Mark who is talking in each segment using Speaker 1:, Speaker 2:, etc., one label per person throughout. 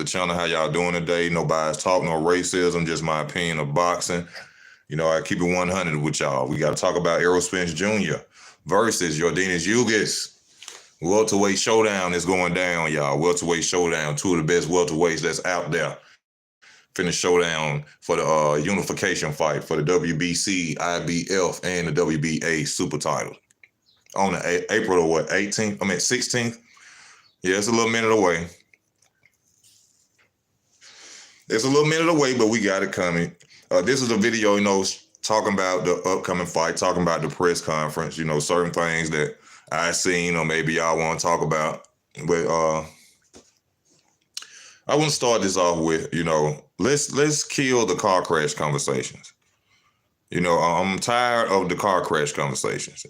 Speaker 1: channel. How y'all doing today? No bias talk, no racism, just my opinion of boxing. You know, I keep it 100 with y'all. We got to talk about Errol Spence Jr. versus Yordenis Ugas. Welterweight showdown is going down, y'all. Welterweight showdown, two of the best welterweights that's out there. Finish showdown for the unification fight for the WBC, IBF, and the WBA super title on the April the what, 18th? 16th. Yeah, it's a little minute away. It's a little minute away, but we got it coming. This is a video, talking about the upcoming fight, talking about the press conference, certain things that I seen or maybe y'all want to talk about. But I want to start this off with, let's kill the car crash conversations. I'm tired of the car crash conversations.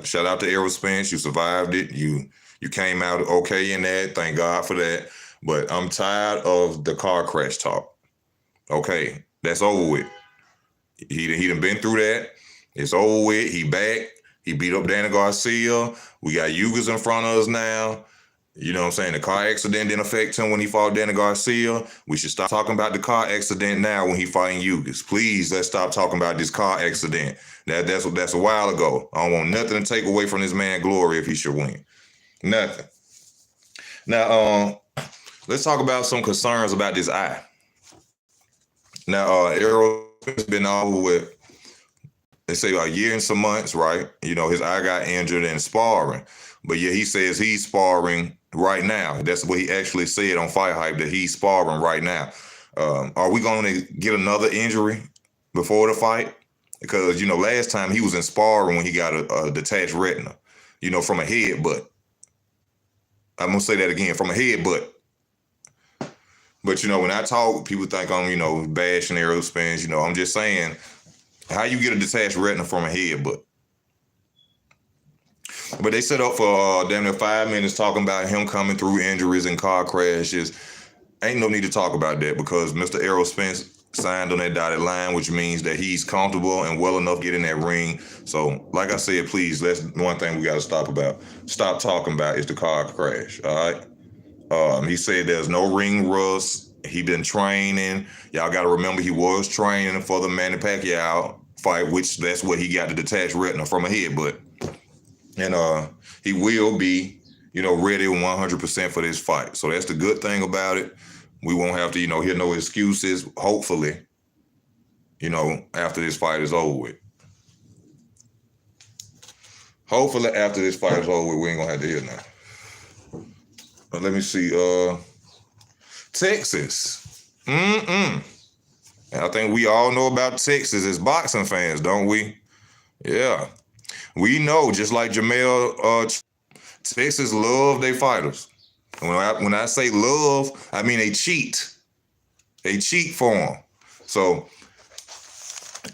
Speaker 1: Shout out to Errol Spence. You survived it. You came out okay in that. Thank God for that. But I'm tired of the car crash talk. Okay, that's over with. He done been through that. It's over with. He back. He beat up Danny Garcia. We got Ugas in front of us now. You know what I'm saying? The car accident didn't affect him when he fought Danny Garcia. We should stop talking about the car accident now when he fighting Ugas. Please, let's stop talking about this car accident. That's a while ago. I don't want nothing to take away from this man's glory if he should win. Nothing. Now, let's talk about some concerns about this eye. Now, Errol has been over with, they say, a year and some months, right? His eye got injured in sparring. But yeah, he says he's sparring right now. That's what he actually said on Fight Hype, that he's sparring right now. Are we going to get another injury before the fight? Because, last time he was in sparring when he got a detached retina, from a headbutt. I'm going to say that again, from a headbutt. But, when I talk, people think I'm, bashing Errol Spence. I'm just saying, how you get a detached retina from a headbutt? But they set up for damn near 5 minutes talking about him coming through injuries and car crashes. Ain't no need to talk about that because Mr. Errol Spence signed on that dotted line, which means that he's comfortable and well enough to get in that ring. So, like I said, please, that's one thing we got to stop talking about is the car crash, all right? He said there's no ring rust. He been training. Y'all got to remember he was training for the Manny Pacquiao fight, which that's what he got the detached retina from a headbutt. And he will be, ready 100% for this fight. So that's the good thing about it. We won't have to, hear no excuses, hopefully, after this fight is over with. Hopefully after this fight is over with, we ain't going to have to hear nothing. But let me see. Texas. And I think we all know about Texas as boxing fans, don't we? Yeah. We know, just like Jamel, Texas love their fighters. When I say love, I mean they cheat. They cheat for them. So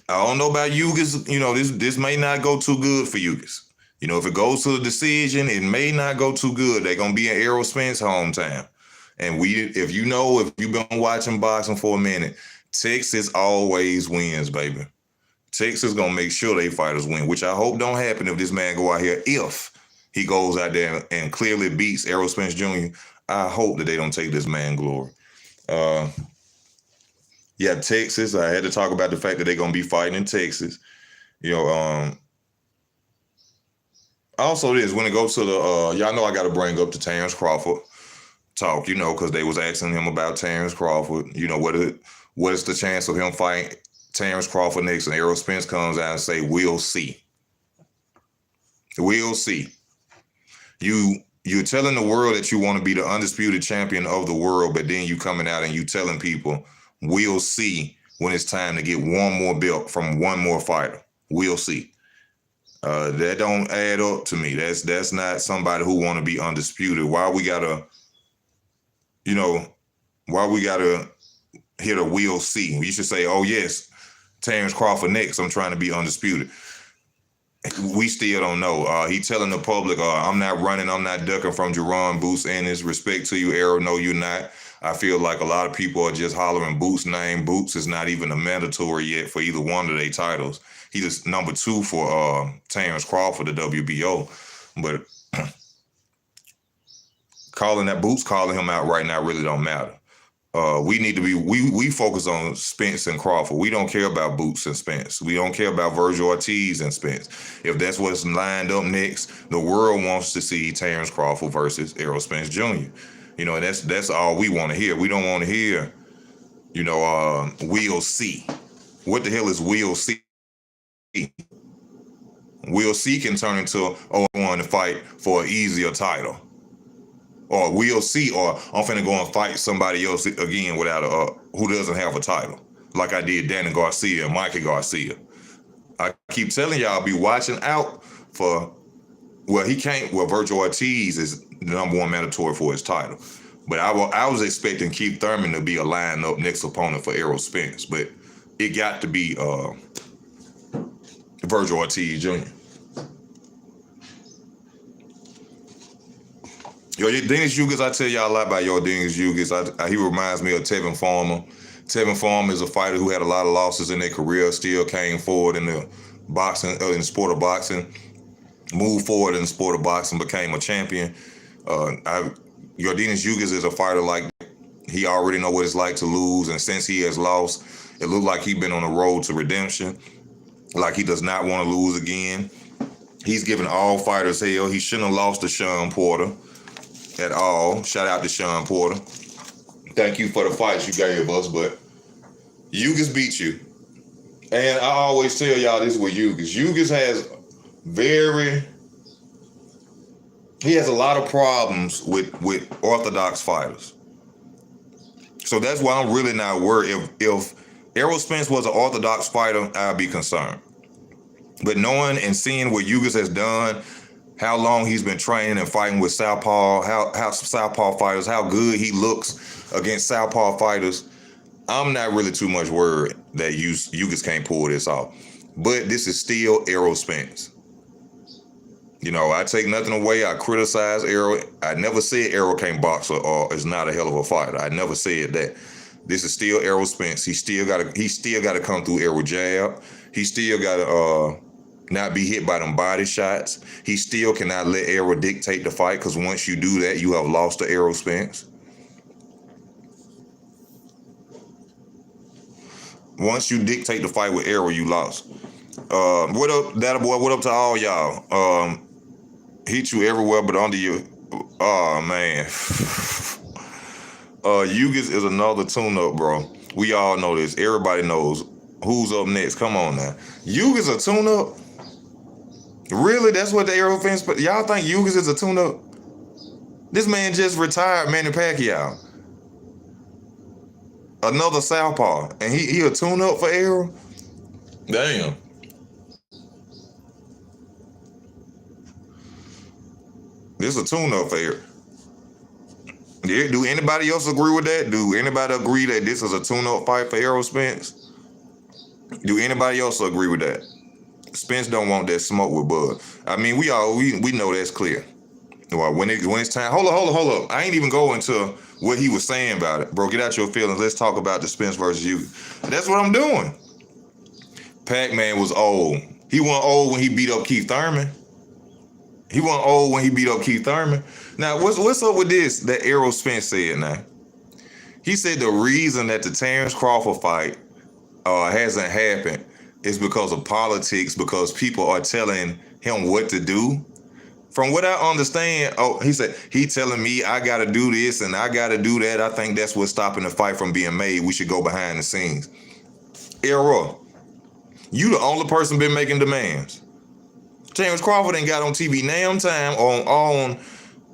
Speaker 1: I don't know about Ugas. This may not go too good for Ugas. If it goes to a decision, it may not go too good. They're gonna be in Errol Spence hometown. And if you've been watching boxing for a minute, Texas always wins, baby. Texas gonna make sure they fighters win, which I hope don't happen if this man go out here. If he goes out there and clearly beats Errol Spence Jr., I hope that they don't take this man glory. Texas. I had to talk about the fact that they're gonna be fighting in Texas. Also this, when it goes to the, y'all know I got to bring up the Terrence Crawford talk, because they was asking him about Terrence Crawford. What is the chance of him fighting Terrence Crawford next? And Errol Spence comes out and say, we'll see. We'll see. You're telling the world that you want to be the undisputed champion of the world, but then you coming out and you telling people, we'll see when it's time to get one more belt from one more fighter. We'll see. That don't add up to me. That's not somebody who want to be undisputed. Why we gotta hit a we'll see? You should say, oh yes, Terrence Crawford next. I'm trying to be undisputed. We still don't know. He telling the public, I'm not running, I'm not ducking from Jerron Boots. And his respect to you, Errol, no, you're not. I feel like a lot of people are just hollering Boots' name. Boots is not even a mandatory yet for either one of their titles. He's just number 2 for Terrence Crawford, the WBO. But calling him out right now really don't matter. We need to be we focus on Spence and Crawford. We don't care about Boots and Spence. We don't care about Virgil Ortiz and Spence. If that's what's lined up next, the world wants to see Terrence Crawford versus Errol Spence Jr. You know, and that's all we want to hear. We don't want to hear, we'll see. What the hell is we'll see? We'll see can turn into, oh, I want to fight for an easier title. Or we'll see, or I'm finna go and fight somebody else again without who doesn't have a title, like I did Danny Garcia and Mikey Garcia. I keep telling y'all, be watching out for. Virgil Ortiz is the number one mandatory for his title, but I was expecting Keith Thurman to be a lineup next opponent for Errol Spence, but it got to be Virgil Ortiz Jr. Yo, Dennis Ugas, I tell y'all a lot about Dennis Ugas. He reminds me of Tevin Farmer. Tevin Farmer is a fighter who had a lot of losses in their career, still came forward in the boxing, in the sport of boxing, moved forward in the sport of boxing, became a champion. Dennis Ugas is a fighter like he already know what it's like to lose, and since he has lost, it looked like he's been on the road to redemption, like he does not want to lose again. He's giving all fighters hell. He shouldn't have lost to Sean Porter at all. Shout out to Sean Porter. Thank you for the fights you gave us, but Ugas beat you. And I always tell y'all this with Ugas. Ugas he has a lot of problems with orthodox fighters. So that's why I'm really not worried. If Errol Spence was an orthodox fighter, I'd be concerned. But knowing and seeing what Ugas has done, how long he's been training and fighting with Southpaw, how Southpaw fighters, how good he looks against Southpaw fighters, I'm not really too much worried that Ugas can't pull this off. But this is still Errol Spence. I take nothing away. I criticize Errol. I never said Errol can't box or is not a hell of a fighter. I never said that. This is still Errol Spence. He still got to come through Errol jab. He still got to not be hit by them body shots. He still cannot let Errol dictate the fight, because once you do that, you have lost to Errol Spence. Once you dictate the fight with Errol, you lost. What up, Data Boy? What up to all y'all? Hit you everywhere but under you. Oh, man. Ugas is another tune-up, bro. We all know this. Everybody knows who's up next. Come on now. Ugas a tune-up? Really? That's what the Errol fans... Y'all think Ugas is a tune-up? This man just retired Manny Pacquiao. Another Southpaw. And he a tune-up for Errol? Damn. This is a tune-up for Errol. Yeah, do anybody else agree with that? Do anybody agree that this is a tune-up fight for Errol Spence? Do anybody else agree with that? Spence don't want that smoke with Bud. I mean, we know that's clear. When it's time, hold up. I ain't even going to what he was saying about it, bro. Get out your feelings. Let's talk about the Spence versus you. That's what I'm doing. Pac-Man was old. He wasn't old when he beat up Keith Thurman. Now, what's up with this that Errol Spence said now? He said the reason that the Terrence Crawford fight hasn't happened is because of politics, because people are telling him what to do. From what I understand, he said, he telling me I got to do this and I got to do that. I think that's what's stopping the fight from being made. We should go behind the scenes. Errol, you the only person been making demands. Terrence Crawford ain't got on TV damn time on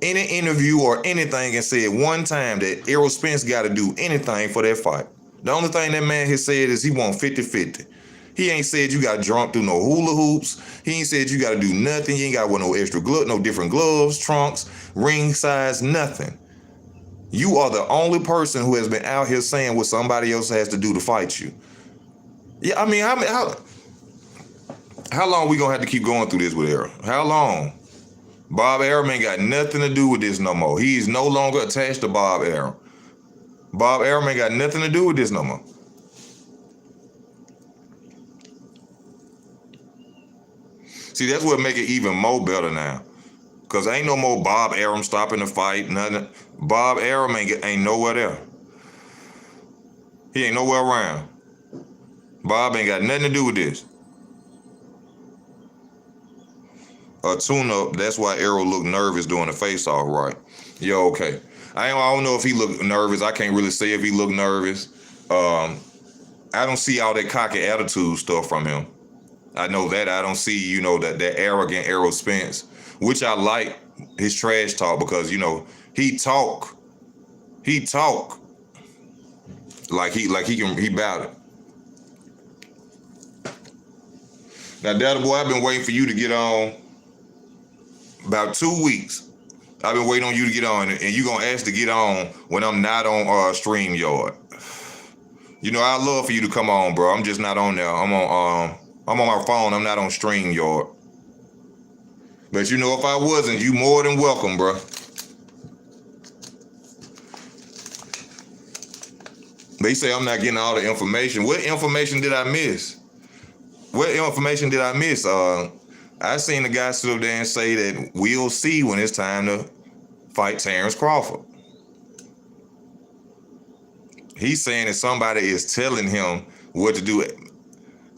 Speaker 1: any interview or anything and said one time that Errol Spence got to do anything for that fight. The only thing that man has said is he want 50-50. He ain't said you got drunk through no hula hoops. He ain't said you got to do nothing. You ain't got no extra glove, no different gloves, trunks, ring size, nothing. You are the only person who has been out here saying what somebody else has to do to fight you. Yeah, I mean, how long we gonna have to keep going through this with Errol? How long? Bob Arum ain't got nothing to do with this no more. He is no longer attached to Bob Arum. Bob Arum ain't got nothing to do with this no more. See, that's what make it even more better now. Because ain't no more Bob Arum stopping the fight, nothing. Bob Arum ain't nowhere there. He ain't nowhere around. Bob ain't got nothing to do with this. A tune-up, that's why Errol looked nervous doing the face-off, right? Yo, okay. I don't know if he looked nervous. I can't really say if he looked nervous. I don't see all that cocky attitude stuff from him. I know that. I don't see, that arrogant Errol Spence, which I like his trash talk because, he talk like he bout it. Now, Daddy Boy, I've been waiting for you to get on about 2 weeks. I've been waiting on you to get on, and you gonna ask to get on when I'm not on StreamYard. I'd love for you to come on, bro. I'm just not on there. I'm on my phone. I'm not on StreamYard. But if I wasn't, you more than welcome, bro. They say I'm not getting all the information. What information did I miss? I seen the guy sit up there and say that we'll see when it's time to fight Terrence Crawford. He's saying that somebody is telling him what to do.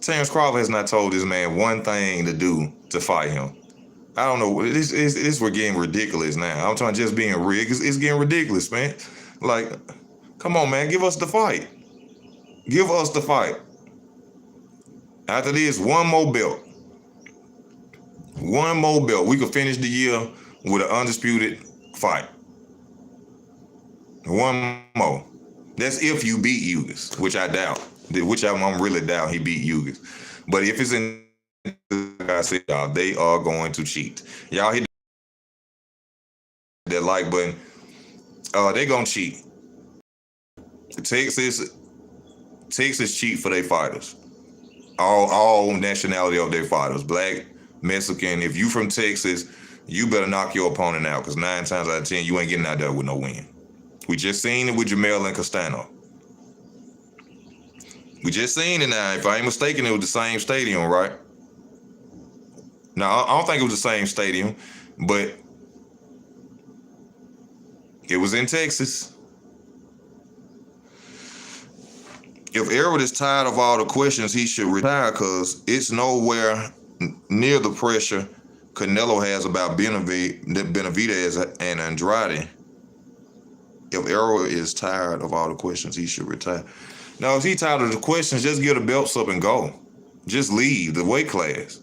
Speaker 1: Terrence Crawford has not told this man one thing to do to fight him. I don't know. We're getting ridiculous now. I'm talking just being real. It's getting ridiculous, man. Like, come on, man. Give us the fight. Give us the fight. After this, one more belt. One more belt. We could finish the year with an undisputed fight. One more. That's if you beat Ugas, which I doubt. Which I'm really doubt he beat Ugas. But if it's in, like I said, y'all, they are going to cheat. Y'all hit that like button. They gonna cheat. Texas cheat for their fighters. All nationality of their fighters. Black, Mexican. If you from Texas, you better knock your opponent out, because 9 times out of 10, you ain't getting out there with no win. We just seen it with Jamel and Castano. We just seen it now. If I ain't mistaken, it was the same stadium, right? Now, I don't think it was the same stadium, but it was in Texas. If Errol is tired of all the questions, he should retire, because it's nowhere near the pressure Canelo has about Benavidez and Andrade. If Errol is tired of all the questions, he should retire. Now, if he's tired of the questions, just get the belts up and go. Just leave the weight class.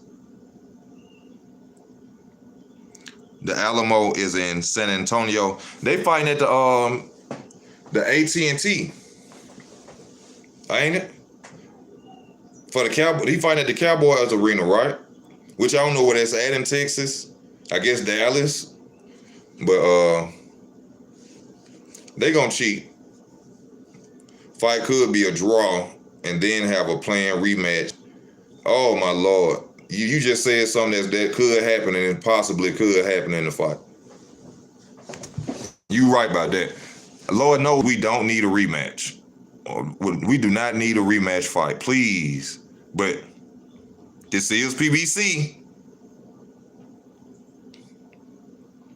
Speaker 1: The Alamo is in San Antonio. They fighting at the AT&T. Ain't it? For the Cowboy, he fighting at the Cowboys Arena, right? Which I don't know where that's at in Texas. I guess Dallas. But they gonna cheat. Fight could be a draw and then have a planned rematch. Oh my Lord. You just said something that could happen, and it possibly could happen in the fight. You right about that. Lord knows we don't need a rematch. We do not need a rematch fight, please. But this is PBC.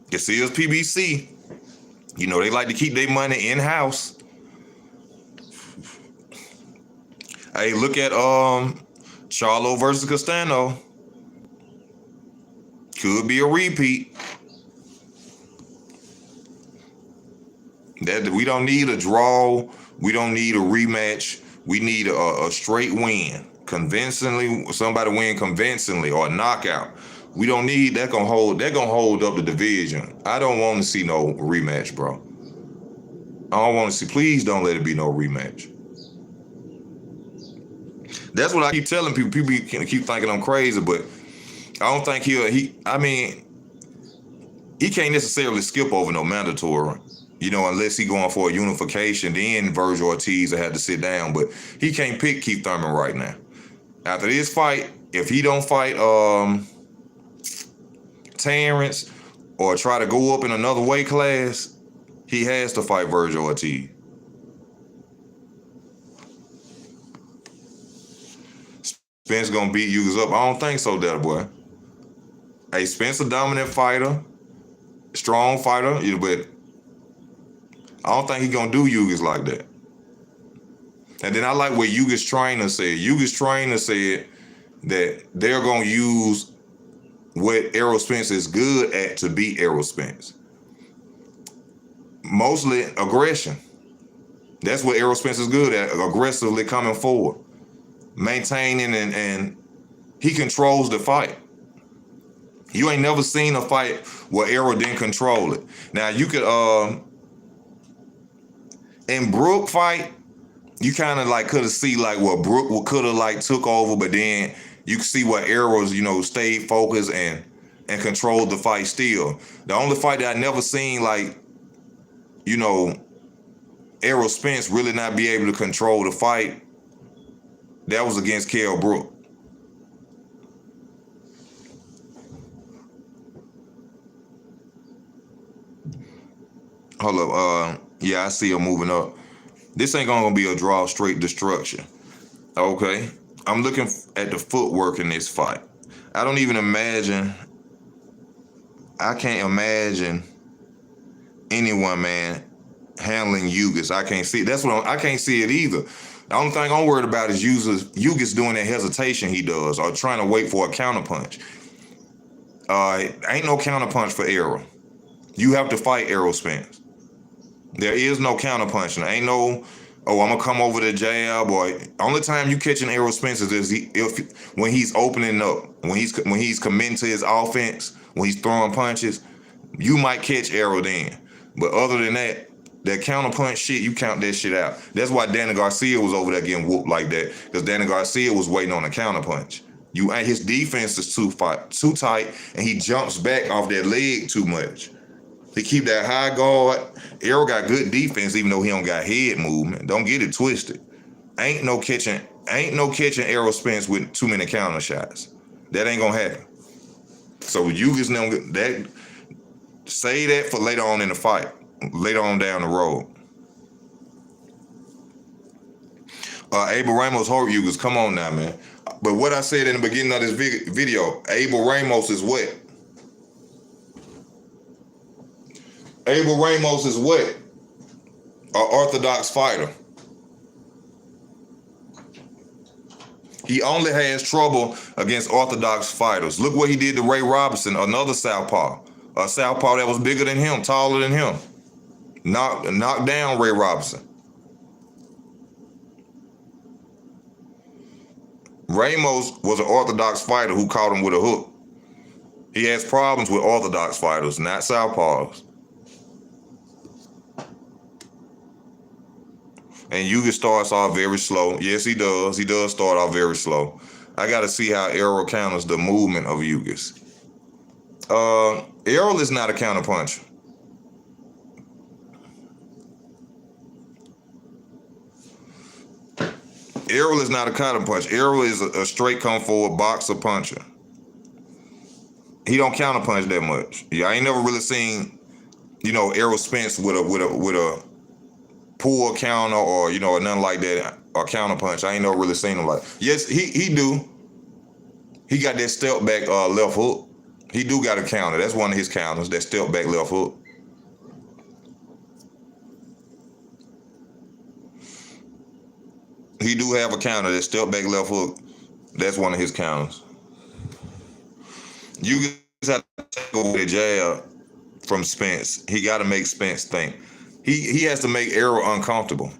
Speaker 1: This is PBC. They like to keep their money in-house. Hey, look at Charlo versus Castano. Could be a repeat. That we don't need a draw. We don't need a rematch. We need a straight win. Convincingly, somebody win convincingly or a knockout. We don't need that. Gonna hold up the division. I don't want to see no rematch, bro. I don't want to see. Please don't let it be no rematch. That's what I keep telling people. People keep thinking I'm crazy, but I don't think he can't necessarily skip over no mandatory, unless he going for a unification. Then Virgil Ortiz will have to sit down, but he can't pick Keith Thurman right now. After this fight, if he don't fight Terrence or try to go up in another weight class, he has to fight Virgil Ortiz. Spence gonna beat Ugas up? I don't think so, that boy. Hey, Spence a dominant fighter, strong fighter, but I don't think he gonna do Ugas like that. And then I like what Ugas trainer said. Ugas trainer said that they're gonna use what Errol Spence is good at to beat Errol Spence. Mostly aggression. That's what Errol Spence is good at, aggressively coming forward, maintaining, and he controls the fight. You ain't never seen a fight where Errol didn't control it. Now you could in Brook fight, you kind of like could have see like what Brook could have like took over, but then you could see what Errol's, stayed focused and controlled the fight still. The only fight that I never seen like, Errol Spence really not be able to control the fight, that was against Kell Brook. Hold up. Yeah, I see him moving up. This ain't gonna be a draw, straight destruction. Okay. I'm looking at the footwork in this fight. I don't even imagine. I can't imagine anyone, man, handling Ugas. I can't see. I can't see it either. The only thing I'm worried about is Ugas doing that hesitation he does, or trying to wait for a counterpunch. Ain't no counterpunch for Errol. You have to fight Errol Spence. There is no counterpunching. Ain't no, I'm gonna come over the jab. Or only time you catching Errol Spence is when he's opening up, when he's committing to his offense, when he's throwing punches. You might catch Errol then, but other than that counterpunch shit, you count that shit out. That's why Danny Garcia was over there getting whooped like that, because Danny Garcia was waiting on a counterpunch. His defense is too tight, and he jumps back off that leg too much. He keep that high guard. Errol got good defense, even though he don't got head movement. Don't get it twisted. Ain't no catching Errol Spence with too many counter shots. That ain't gonna happen. So you just know that. Say that for later on in the fight, later on down the road. Abel Ramos hurt Ugas. Come on now, man. But what I said in the beginning of this video, Abel Ramos is what? Abel Ramos is what? An orthodox fighter. He only has trouble against orthodox fighters. Look what he did to Ray Robinson, another southpaw. A southpaw that was bigger than him, taller than him. Knocked down Ray Robinson. Ramos was an orthodox fighter who caught him with a hook. He has problems with orthodox fighters, not southpaws. And Ugas starts off very slow. Yes, he does. He does start off very slow. I got to see how Errol counters the movement of Ugas. Errol is not a counterpuncher. Errol is not a counterpuncher. Errol is a straight come forward boxer puncher. He don't counterpunch that much. Yeah, I ain't never really seen, Errol Spence with a pull counter or nothing like that, or counterpunch. I ain't never really seen him like. Yes, he do. He got that step back left hook. He do got a counter. That's one of his counters. That step back left hook. He do have a counter. That step back left hook. That's one of his counters. You just have to take away the jab from Spence. He got to make Spence think. He has to make Errol uncomfortable.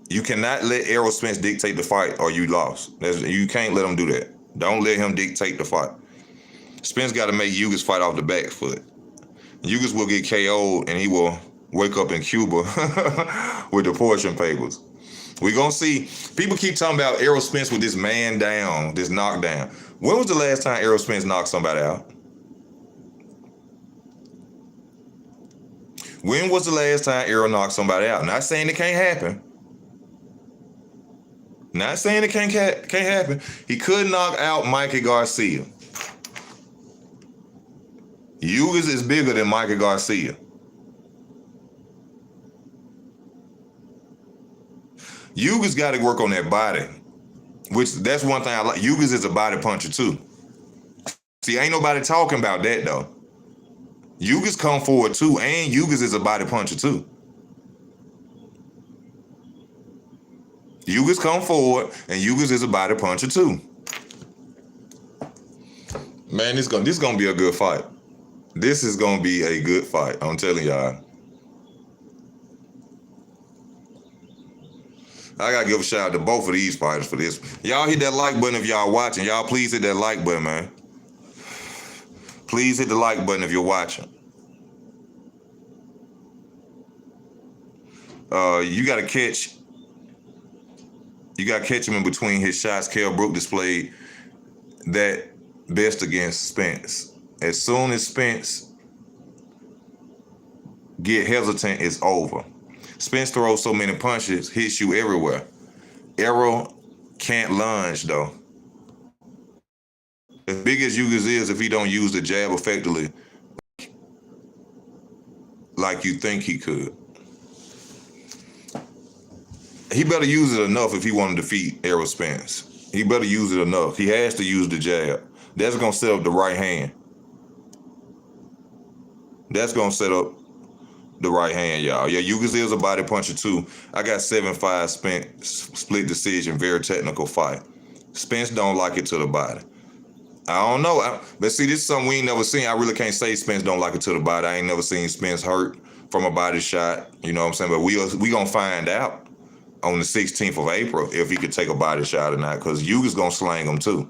Speaker 1: You cannot let Errol Spence dictate the fight or you lost. You can't let him do that. Don't let him dictate the fight. Spence got to make Ugas fight off the back foot. Ugas will get KO'd and he will wake up in Cuba with the portion papers. We're going to see. People keep talking about Errol Spence with this man down, this knockdown. When was the last time Errol Spence knocked somebody out? When was the last time Errol knocked somebody out? Not saying it can't happen. Not saying it can't happen. He could knock out Mikey Garcia. Ugas is bigger than Mikey Garcia. Ugas got to work on that body, which that's one thing I like. Ugas is a body puncher too. See, ain't nobody talking about that though. Ugas come forward too, and Ugas is a body puncher too. Ugas come forward, and Ugas is a body puncher too. Man, this gonna be a good fight. This is gonna be a good fight. I'm telling y'all. I gotta give a shout out to both of these fighters for this. Y'all hit that like button if y'all watching. Y'all please hit that like button, man. Please hit the like button if you're watching. You gotta catch him in between his shots. Kell Brook displayed that best against Spence. As soon as Spence get hesitant, it's over. Spence throws so many punches, hits you everywhere. Errol can't lunge though. As big as Ugas is, if he don't use the jab effectively, like you think he could, he better use it enough if he want to defeat Errol Spence. He better use it enough. He has to use the jab. That's gonna set up the right hand. That's gonna set up the right hand, y'all. Yeah, Ugas is a body puncher too. I got 7-5 Spence split decision, very technical fight. Spence don't like it to the body. I don't know. But see, this is something we ain't never seen. I really can't say Spence don't like it to the body. I ain't never seen Spence hurt from a body shot. You know what I'm saying? But we gonna find out on the 16th of April if he could take a body shot or not, because Ugas gonna slang him too.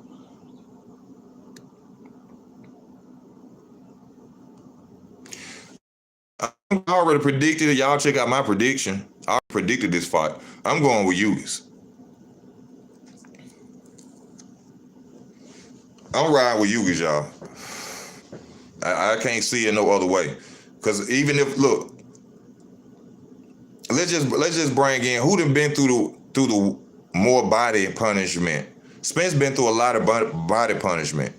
Speaker 1: I already predicted it. Y'all check out my prediction. I predicted this fight. I'm going with Ugas. I'm riding with Ugas, y'all. I can't see it no other way. Because even if, look, let's just bring in who done been through the more body punishment. Spence been through a lot of body punishment.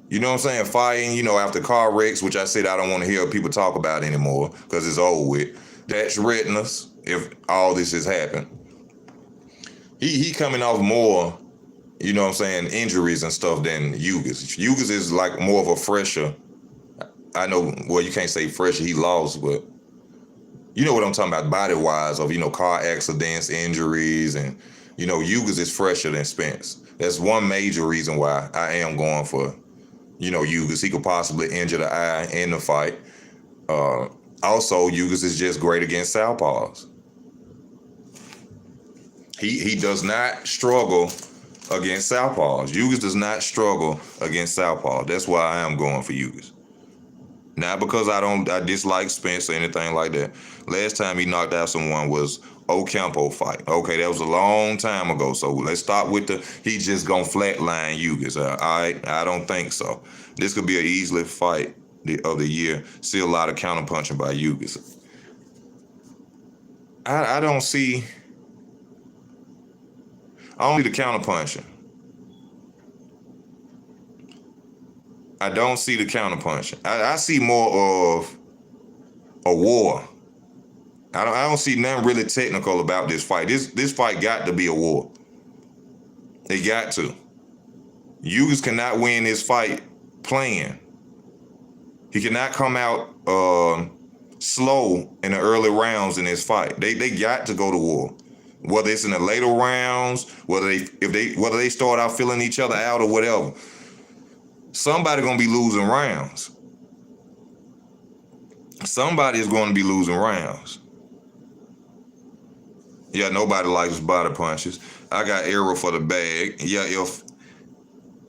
Speaker 1: You know what I'm saying? Fighting, after car wrecks, which I said I don't want to hear people talk about anymore because it's over with. That's retinas if all this has happened. He coming off more, you know what I'm saying, injuries and stuff than Ugas. Ugas is like more of a fresher. I know, well, you can't say fresher, he lost, but you know what I'm talking about body-wise of, car accidents, injuries, and, Ugas is fresher than Spence. That's one major reason why I am going for Ugas. He could possibly injure the eye in the fight. Also, Ugas is just great against southpaws. He does not struggle against southpaws. Ugas does not struggle against southpaws. That's why I am going for Ugas. Not because I dislike Spence or anything like that. Last time he knocked out someone was Ocampo fight. Okay, that was a long time ago. So let's stop with he just gonna flatline Ugas. All right, I don't think so. This could be an easily fight of the year. See a lot of counterpunching by Ugas. I don't see the counterpunching. I don't see the counterpunching. I see more of a war. I don't see nothing really technical about this fight. This fight got to be a war. It got to. Ugas cannot win this fight playing. He cannot come out slow in the early rounds in this fight. They got to go to war. Whether it's in the later rounds, whether they start out filling each other out or whatever. Somebody gonna be losing rounds. Somebody is going to be losing rounds. Yeah, nobody likes body punches. I got Errol for the bag. Yeah, if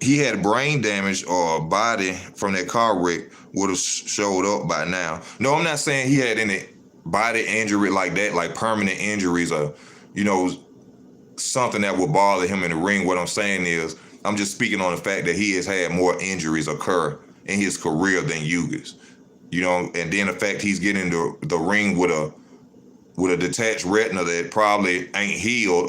Speaker 1: he had brain damage or body from that car wreck, would have showed up by now. No, I'm not saying he had any body injury like that, like permanent injuries or, something that would bother him in the ring. What I'm saying is, I'm just speaking on the fact that he has had more injuries occur in his career than Ugas. And then the fact he's getting the ring with a detached retina that probably ain't healed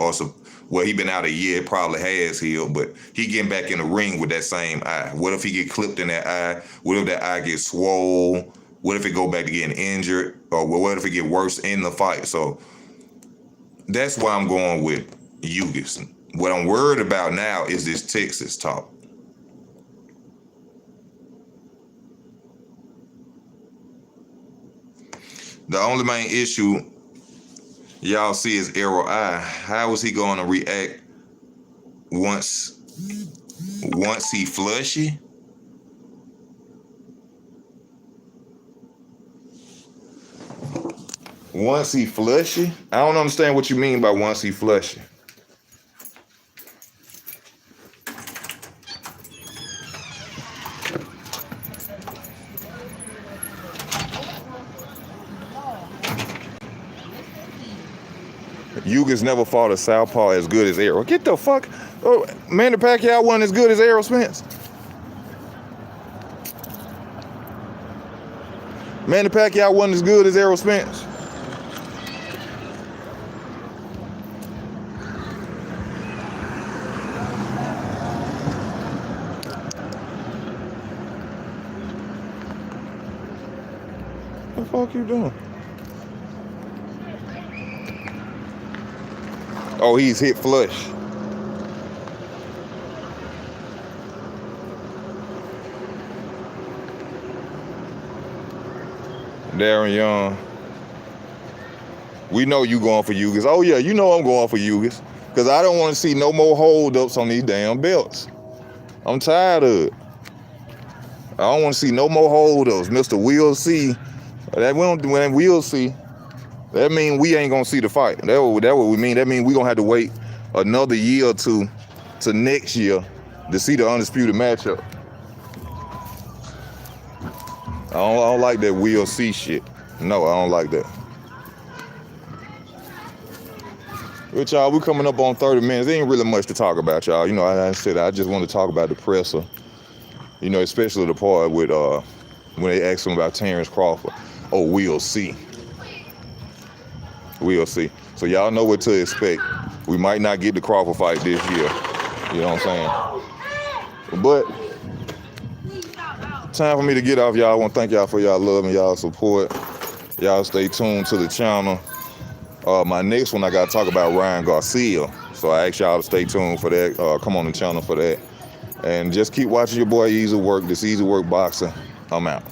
Speaker 1: he been out a year, it probably has healed, but he getting back in the ring with that same eye. What if he get clipped in that eye? What if that eye gets swole? What if it go back to getting injured? Or what if it get worse in the fight? So that's why I'm going with Ugas. What I'm worried about now is this Texas talk. The only main issue y'all see his arrow eye. How is he going to react once he flushy? Once he flushy? I don't understand what you mean by once he flushy. Ugas never fought a southpaw as good as Errol. Get the fuck. Oh, Manny Pacquiao wasn't as good as Errol Spence. Manny Pacquiao wasn't as good as Errol Spence. What the fuck you doing? Oh, he's hit flush. Darren Young. We know you going for Ugas. Oh yeah, you know I'm going for Ugas. Because I don't want to see no more holdups on these damn belts. I'm tired of it. I don't want to see no more holdups. Mr. We'll see. When we'll see, that means we ain't gonna see the fight. That what we mean. That means we gonna have to wait another year or two to next year to see the undisputed matchup. I don't like that we'll see shit. No, I don't like that. But y'all, we coming up on 30 minutes. There ain't really much to talk about, y'all. You know, I said I just want to talk about the presser. You know, especially the part with when they asked him about Terrence Crawford. Oh, we'll see. We'll see. So y'all know what to expect. We might not get the Crawford fight this year. You know what I'm saying? But time for me to get off, y'all. I want to thank y'all for y'all love and y'all support. Y'all stay tuned to the channel. My next one, I got to talk about Ryan Garcia. So I ask y'all to stay tuned for that. Come on the channel for that. And just keep watching your boy Easy Work. This Easy Work Boxing. I'm out.